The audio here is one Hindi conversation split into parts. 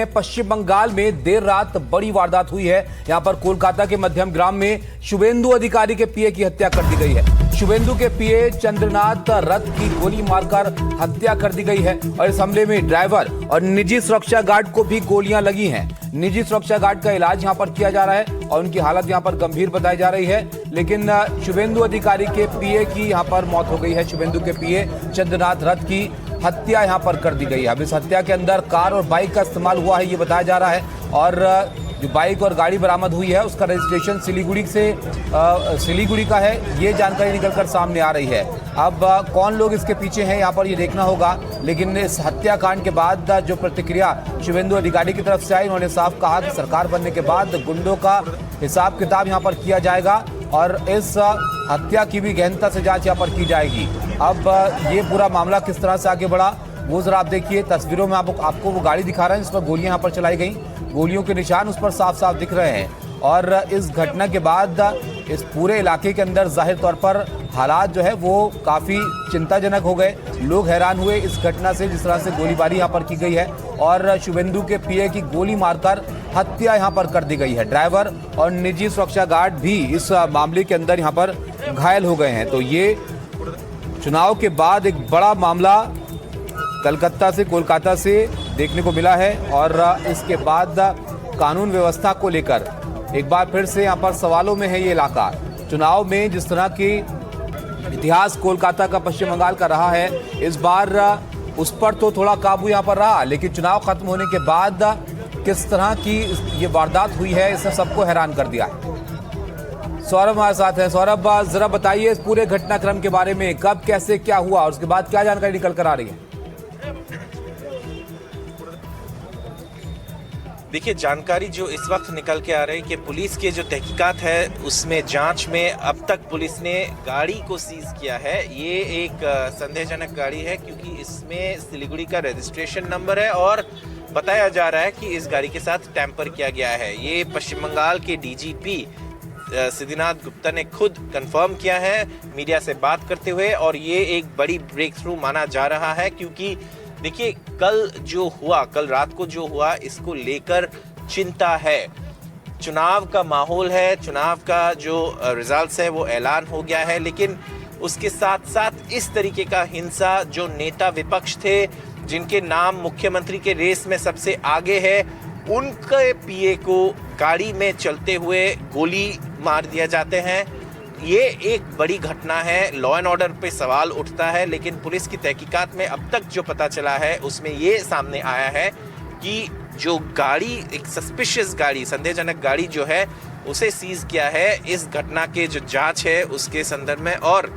पश्चिम बंगाल में देर रात बड़ी वारदात हुई है। यहां पर कोलकाता के मध्यम ग्राम में शुभेंदु अधिकारी के पीए की हत्या कर दी गई है। शुभेंदु के पीए चंद्रनाथ रथ की गोली मारकर हत्या कर दी गई है और इस हमले में ड्राइवर और निजी सुरक्षा गार्ड को भी गोलियां लगी हैं। निजी सुरक्षा गार्ड का इलाज यहां पर किया जा रहा है और उनकी हालत यहां पर गंभीर बताई जा रही है। लेकिन शुभेंदु अधिकारी के पीए की यहां पर मौत हो गई है। शुभेंदु के पीए चंद्रनाथ रथ की हत्या यहां पर कर दी गई है। अब इस हत्या के अंदर कार और बाइक का इस्तेमाल हुआ है ये बताया जा रहा है और जो बाइक और गाड़ी बरामद हुई है उसका रजिस्ट्रेशन सिलीगुड़ी का है, ये जानकारी निकलकर सामने आ रही है। अब कौन लोग इसके पीछे हैं यहाँ पर ये देखना होगा। लेकिन इस हत्याकांड के बाद जो प्रतिक्रिया शुभेंदु अधिकारी की तरफ से आई, उन्होंने साफ कहा कि सरकार बनने के बाद गुंडों का हिसाब किताब यहाँ पर किया जाएगा और इस हत्या की भी गहनता से जांच यहाँ पर की जाएगी। अब ये पूरा मामला किस तरह से आगे बढ़ा वो जरा आप देखिए। तस्वीरों में आपको वो गाड़ी दिखा रहे हैं जिस पर गोलियां यहाँ पर चलाई गई, गोलियों के निशान उस पर साफ साफ दिख रहे हैं। और इस घटना के बाद इस पूरे इलाके के अंदर जाहिर तौर पर हालात जो है वो काफ़ी चिंताजनक हो गए। लोग हैरान हुए इस घटना से, जिस तरह से गोलीबारी यहाँ पर की गई है और शुभेंदु के पीए की गोली मारकर हत्या यहाँ पर कर दी गई है। ड्राइवर और निजी सुरक्षा गार्ड भी इस मामले के अंदर यहाँ पर घायल हो गए हैं। तो ये चुनाव के बाद एक बड़ा मामला कलकत्ता से, कोलकाता से देखने को मिला है और इसके बाद कानून व्यवस्था को लेकर एक बार फिर से यहाँ पर सवालों में है ये इलाका। चुनाव में जिस तरह की इतिहास कोलकाता का, पश्चिम बंगाल का रहा है, इस बार उस पर तो थोड़ा काबू यहाँ पर रहा, लेकिन चुनाव खत्म होने के बाद किस तरह की ये वारदात हुई है इसने सबको हैरान कर दिया है। सौरभ हमारे साथ है। सौरभ, जरा बताइए इस पूरे घटनाक्रम के बारे में, कब कैसे क्या हुआ और उसके बाद क्या जानकारी निकल कर आ रही है। देखिए, जानकारी जो इस वक्त निकल के आ रही है कि पुलिस के जो तहकीकात है उसमें जांच में अब तक पुलिस ने गाड़ी को सीज किया है। ये एक संदेहजनक गाड़ी है क्योंकि इसमें सिलीगुड़ी का रजिस्ट्रेशन नंबर है और बताया जा रहा है कि इस गाड़ी के साथ टैंपर किया गया है। ये पश्चिम बंगाल के डीजीपी सिद्धिनाथ गुप्ता ने खुद कंफर्म किया है मीडिया से बात करते हुए और ये एक बड़ी ब्रेक थ्रू माना जा रहा है क्योंकि देखिए, कल रात को जो हुआ इसको लेकर चिंता है। चुनाव का माहौल है, चुनाव का जो रिजल्ट्स है वो ऐलान हो गया है, लेकिन उसके साथ साथ इस तरीके का हिंसा, जो नेता विपक्ष थे जिनके नाम मुख्यमंत्री के रेस में सबसे आगे है, उनके पीए को गाड़ी में चलते हुए गोली मार दिया जाते हैं, ये एक बड़ी घटना है। लॉ एंड ऑर्डर पे सवाल उठता है, लेकिन पुलिस की तहकीकात में अब तक जो पता चला है उसमें ये सामने आया है कि जो गाड़ी, एक सस्पिशियस गाड़ी, संदेहजनक गाड़ी जो है उसे सीज किया है इस घटना के जो जांच है उसके संदर्भ में और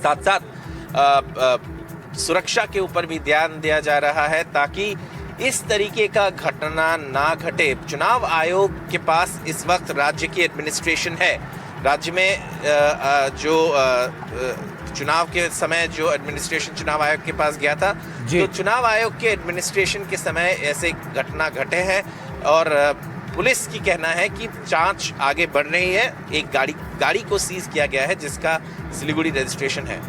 साथ साथ सुरक्षा के ऊपर भी ध्यान दिया जा रहा है ताकि इस तरीके का घटना ना घटे। चुनाव आयोग के पास इस वक्त राज्य की एडमिनिस्ट्रेशन है। राज्य में जो चुनाव के समय जो एडमिनिस्ट्रेशन चुनाव आयोग के पास गया था, तो चुनाव आयोग के एडमिनिस्ट्रेशन के समय ऐसे घटना घटे हैं और पुलिस की कहना है कि जांच आगे बढ़ रही है। एक गाड़ी को सीज किया गया है जिसका सिलीगुड़ी रजिस्ट्रेशन है।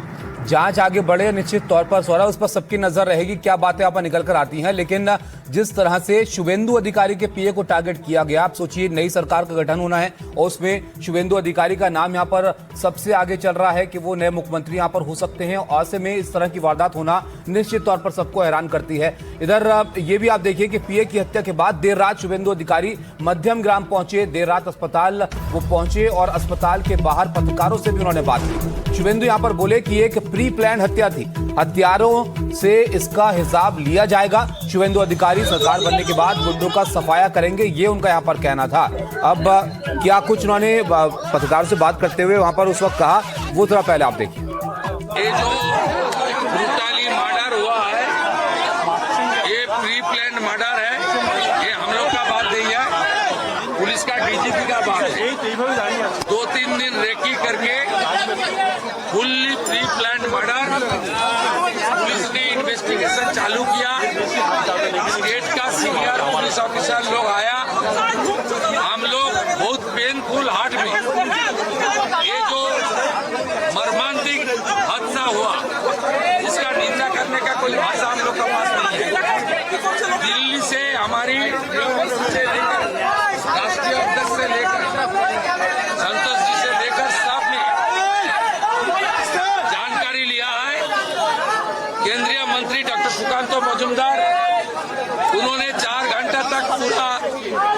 जांच आगे बढ़े निश्चित तौर पर सौरभ, उस पर सबकी नजर रहेगी क्या बातें यहाँ पर निकल कर आती हैं। लेकिन जिस तरह से शुभेंदु अधिकारी के पीए को टारगेट किया गया, आप सोचिए नई सरकार का गठन होना है और उसमें शुभेंदु अधिकारी का नाम यहाँ पर सबसे आगे चल रहा है कि वो नए मुख्यमंत्री यहाँ पर हो सकते हैं और ऐसे में इस तरह की वारदात होना निश्चित तौर पर सबको हैरान करती है। इधर ये भी आप देखिए कि पीए की हत्या के बाद देर रात शुभेंदु अधिकारी मध्यम ग्राम पहुंचे, देर रात अस्पताल वो पहुंचे और अस्पताल के बाहर पत्रकारों से भी उन्होंने बात की। शुभेंदु यहाँ पर बोले कि एक प्री प्लान हत्या थी, हत्यारों से इसका हिसाब लिया जाएगा। शुभेंदु अधिकारी सरकार बनने के बाद गुंडों का सफाया करेंगे, ये उनका यहाँ पर कहना था। अब क्या कुछ उन्होंने पत्रकारों से बात करते हुए वहां पर उस वक्त कहा, वो थोड़ा पहले आप देखिए। ये जो ब्रूटली मर्डर हुआ है, ये प्री प्लान मर्डर है, ये हम लोग का बात नहीं है, पुलिस का डीजीपी का बात है। 2-3 दिन रेकी करके fully pre plan murder, police ने इन्वेस्टिगेशन चालू किया, स्टेट का सीनियर पुलिस ऑफिसर लोग आया, हम लोग बहुत पेनफुल हार्ट में ये जो मर्मांतिक हादसा हुआ इसका निंदा करने का कोई भाषा हम लोग का पास नहीं है। दिल्ली से हमारी DOPC से लेकर राष्ट्रीय अध्यक्ष से लेकर संतोष जी से लेकर सबने जानकारी लिया है। केंद्रीय मंत्री डॉक्टर सुकांतो मजूमदार, उन्होंने 4 घंटा तक पूरा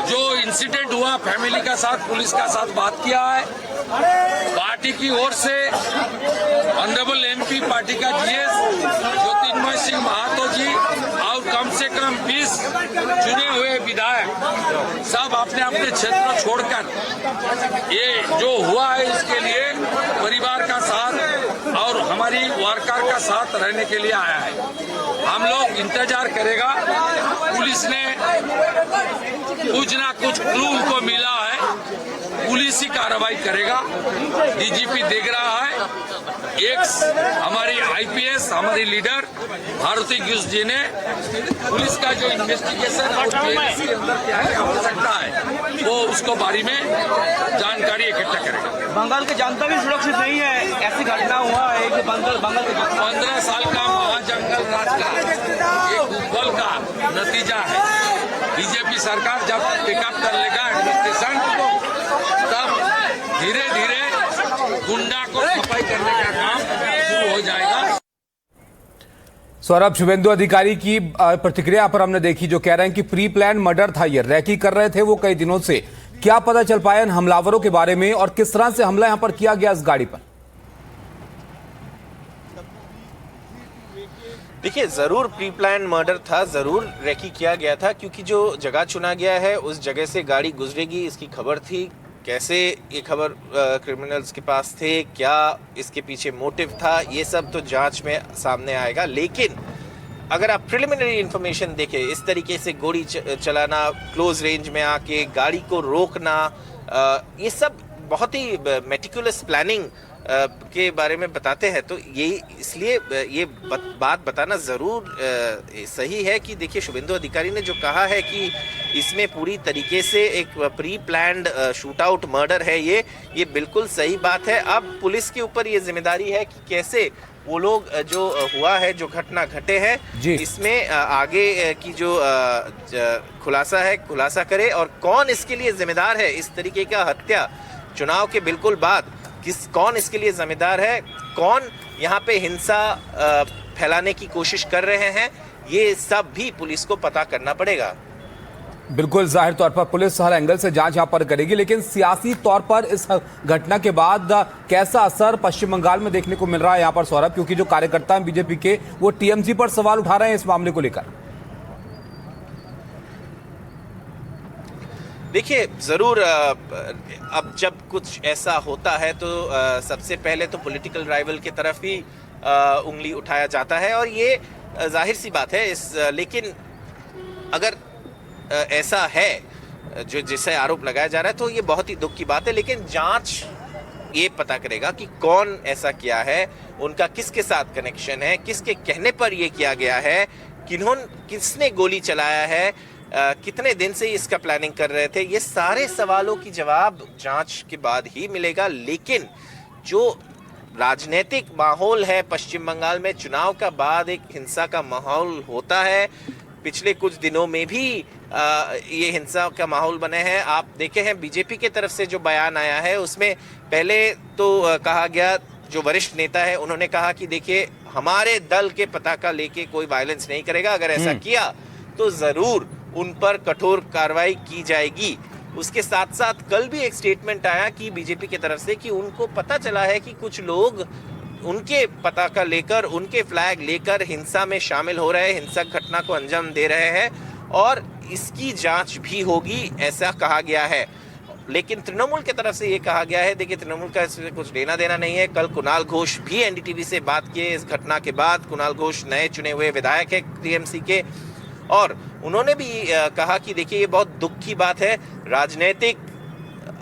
जो इंसिडेंट हुआ फैमिली का साथ, पुलिस का साथ बात किया है। पार्टी की ओर से ऑनरेबल MP पार्टी का GS ज्योतिर्मय सिंह महातो जी और कम से कम 20 चुने हुए विधायक सब अपने अपने क्षेत्र छोड़कर ये जो हुआ है इसके लिए परिवार का साथ और हमारी वर्कर का साथ रहने के लिए आया है। हम लोग इंतजार करेगा, पुलिस ने कुछ ना कुछ क्लू उनको मिला है, पुलिस ही कार्रवाई करेगा। DGP देख रहा है। एक हमारी IPS हमारी लीडर भारती गिस जी ने पुलिस का जो इन्वेस्टिगेशन और PNC के अंदर क्या क्या हो सकता है वो उसको बारे में जानकारी इकट्ठा करेगा। बंगाल की जनता भी सुरक्षित नहीं है, ऐसी घटना हुआ है कि बंगाल के 15 साल का महाजंगल राज का एक उपबल का नतीजा है। बीजेपी सरकार जब पिकअप कर लेगा एडमिनिस्ट्रेशन, तब धीरे धीरे गुंडा को सफाई करने का काम शुरू हो जाएगा। सौरभ, शुभेंदु अधिकारी की प्रतिक्रिया पर हमने देखी, जो कह रहे हैं कि प्री प्लान मर्डर था, ये रैकी कर रहे थे वो कई दिनों से। क्या पता चल पाया इन हमलावरों के बारे में और किस तरह से हमला यहां पर किया गया इस गाड़ी पर? देखिए, जरूर प्री प्लान मर्डर था, जरूर रेकी किया गया था, क्योंकि जो जगह चुना गया है उस जगह से गाड़ी गुजरेगी इसकी खबर थी। कैसे ये खबर क्रिमिनल्स के पास थे, क्या इसके पीछे मोटिव था, ये सब तो जांच में सामने आएगा। लेकिन अगर आप प्रिलिमिनरी इंफॉर्मेशन देखें, इस तरीके से गोली चलाना, क्लोज रेंज में आके गाड़ी को रोकना, ये सब बहुत ही मेटिकुलस प्लानिंग के बारे में बताते हैं। तो ये इसलिए ये बात बताना ज़रूर सही है कि देखिए, शुभेंदु अधिकारी ने जो कहा है कि इसमें पूरी तरीके से एक pre planned shoot out murder है, ये बिल्कुल सही बात है। अब पुलिस के ऊपर ये जिम्मेदारी है कि कैसे वो लोग जो हुआ है, जो घटना घटे हैं, इसमें आगे की जो खुलासा करे और कौन इसके लिए जिम्मेदार है। इस तरीके का हत्या चुनाव के बिल्कुल बाद कौन इसके लिए जिम्मेदार है, कौन यहाँ पे हिंसा फैलाने की कोशिश कर रहे हैं, ये सब भी पुलिस को पता करना पड़ेगा। बिल्कुल, जाहिर तौर पर पुलिस हर एंगल से जांच यहां पर करेगी, लेकिन सियासी तौर पर इस घटना के बाद कैसा असर पश्चिम बंगाल में देखने को मिल रहा है यहां पर सौरभ, क्योंकि जो कार्यकर्ता हैं बीजेपी के वो TMC पर सवाल उठा रहे हैं इस मामले को लेकर? देखिए, ज़रूर अब जब कुछ ऐसा होता है तो सबसे पहले तो पॉलिटिकल राइवल की तरफ ही उंगली उठाया जाता है, और ये जाहिर सी बात है। लेकिन अगर ऐसा है जो जिससे आरोप लगाया जा रहा है तो ये बहुत ही दुख की बात है। लेकिन जांच ये पता करेगा कि कौन ऐसा किया है, उनका किसके साथ कनेक्शन है, किसके कहने पर ये किया गया है, किसने गोली चलाया है, कितने दिन से इसका प्लानिंग कर रहे थे। ये सारे सवालों की जवाब जांच के बाद ही मिलेगा। लेकिन जो राजनीतिक माहौल है पश्चिम बंगाल में, चुनाव का बाद एक हिंसा का माहौल होता है। पिछले कुछ दिनों में भी ये हिंसा का माहौल बने हैं। आप देखे हैं बीजेपी की तरफ से जो बयान आया है, उसमें पहले तो कहा गया, जो वरिष्ठ नेता है उन्होंने कहा कि देखिए, हमारे दल के पताका लेके कोई वायलेंस नहीं करेगा, अगर ऐसा किया तो जरूर उन पर कठोर कार्रवाई की जाएगी। उसके साथ साथ कल भी एक स्टेटमेंट आया कि बीजेपी की तरफ से कि उनको पता चला है कि कुछ लोग उनके पताका लेकर, उनके फ्लैग लेकर हिंसा में शामिल हो रहे हैं, हिंसक घटना को अंजाम दे रहे हैं, और इसकी जांच भी होगी, ऐसा कहा गया है। लेकिन तृणमूल की तरफ से ये कहा गया है, देखिए, तृणमूल का इसमें कुछ लेना देना नहीं है। कल कुणाल घोष भी NDTV से बात किए इस घटना के बाद। कुणाल घोष नए चुने हुए विधायक है TMC के, और उन्होंने भी कहा कि देखिए, ये बहुत दुख की बात है। राजनीतिक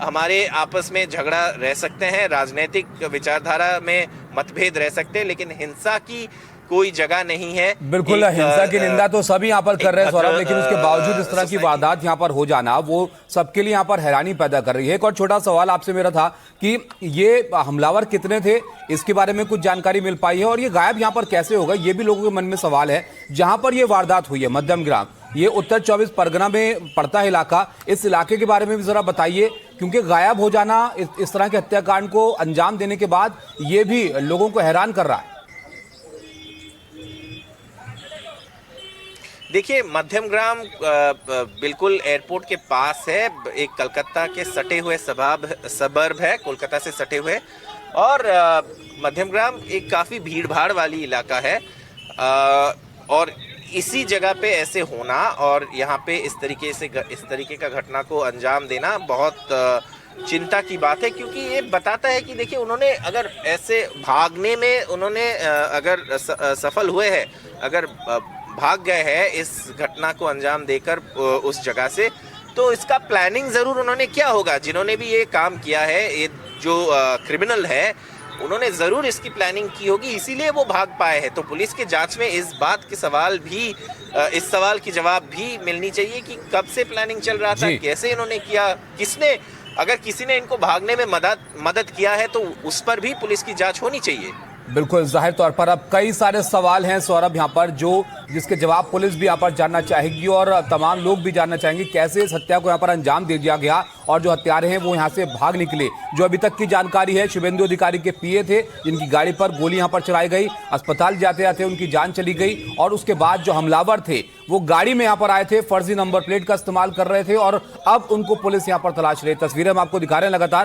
हमारे आपस में झगड़ा रह सकते हैं, राजनीतिक विचारधारा में मतभेद रह सकते हैं, लेकिन हिंसा की कोई जगह नहीं है। बिल्कुल, हिंसा की निंदा तो सभी यहाँ पर कर रहे हैं सौरभ, लेकिन उसके बावजूद इस तरह की वारदात यहाँ पर हो जाना, वो सबके लिए यहाँ पर हैरानी पैदा कर रही है। एक और छोटा सवाल आपसे मेरा था कि ये हमलावर कितने थे, इसके बारे में कुछ जानकारी मिल पाई है, और ये गायब यहाँ पर कैसे हो गए, ये भी लोगों के मन में सवाल है। जहां पर ये वारदात हुई है मध्यम ग्राम, ये उत्तर 24 परगना में पड़ता है इलाका। इस इलाके के बारे में भी जरा बताइए, क्योंकि गायब हो जाना इस तरह के हत्याकांड को अंजाम देने के बाद ये भी लोगों को हैरान कर रहा है। देखिए, मध्यम ग्राम बिल्कुल एयरपोर्ट के पास है। एक कलकत्ता के सटे हुए सबर्ब है, कोलकाता से सटे हुए। और मध्यम ग्राम एक काफ़ी भीड़ भाड़ वाली इलाका है, और इसी जगह पे ऐसे होना और यहाँ पे इस तरीके का घटना को अंजाम देना बहुत चिंता की बात है। क्योंकि ये बताता है कि देखिए, उन्होंने अगर ऐसे भागने में उन्होंने अगर सफल हुए हैं, अगर भाग गए हैं इस घटना को अंजाम देकर उस जगह से, तो इसका प्लानिंग ज़रूर उन्होंने किया होगा। जिन्होंने भी ये काम किया है, ये जो क्रिमिनल है, उन्होंने ज़रूर इसकी प्लानिंग की होगी, इसीलिए वो भाग पाए हैं। तो पुलिस के जांच में इस बात के इस सवाल की जवाब भी मिलनी चाहिए कि कब से प्लानिंग चल रहा था, कैसे इन्होंने किया, किसने, अगर किसी ने इनको भागने में मदद किया है तो उस पर भी पुलिस की जांच होनी चाहिए। बिल्कुल, जाहिर तौर पर अब कई सारे सवाल हैं सौरभ यहाँ पर, जिसके जवाब पुलिस भी यहाँ पर जानना चाहेगी और तमाम लोग भी जानना चाहेंगे कैसे इस हत्या को यहाँ पर अंजाम दे दिया गया और जो हत्यारे हैं वो यहाँ से भाग निकले। जो अभी तक की जानकारी है, शुभेंदु अधिकारी के पीए थे जिनकी गाड़ी पर गोली यहाँ पर चलाई गई, अस्पताल जाते जाते उनकी जान चली गई और उसके बाद जो हमलावर थे वो गाड़ी में यहाँ पर आए थे, फर्जी नंबर प्लेट का इस्तेमाल कर रहे थे और अब उनको पुलिस यहाँ पर तलाश रही है। तस्वीरें हम आपको दिखा रहे हैं लगातार।